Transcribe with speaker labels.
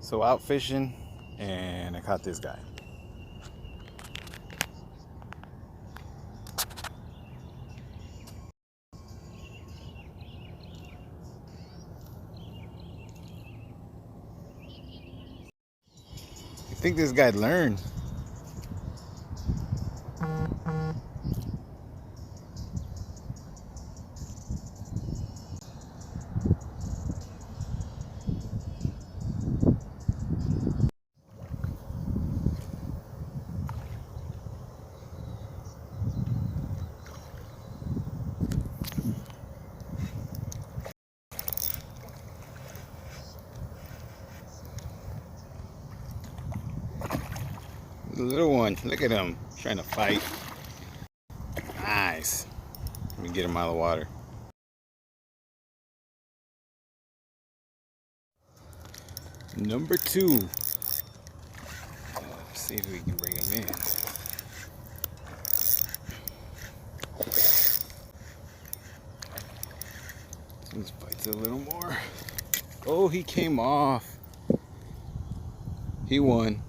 Speaker 1: So out fishing, and I caught this guy. I think this guy learned. The little one, look at him trying to fight. Nice. Let me get him out of the water. Number 2. Let's see if we can bring him in. Let's bite a little more. Oh, he came off. He won.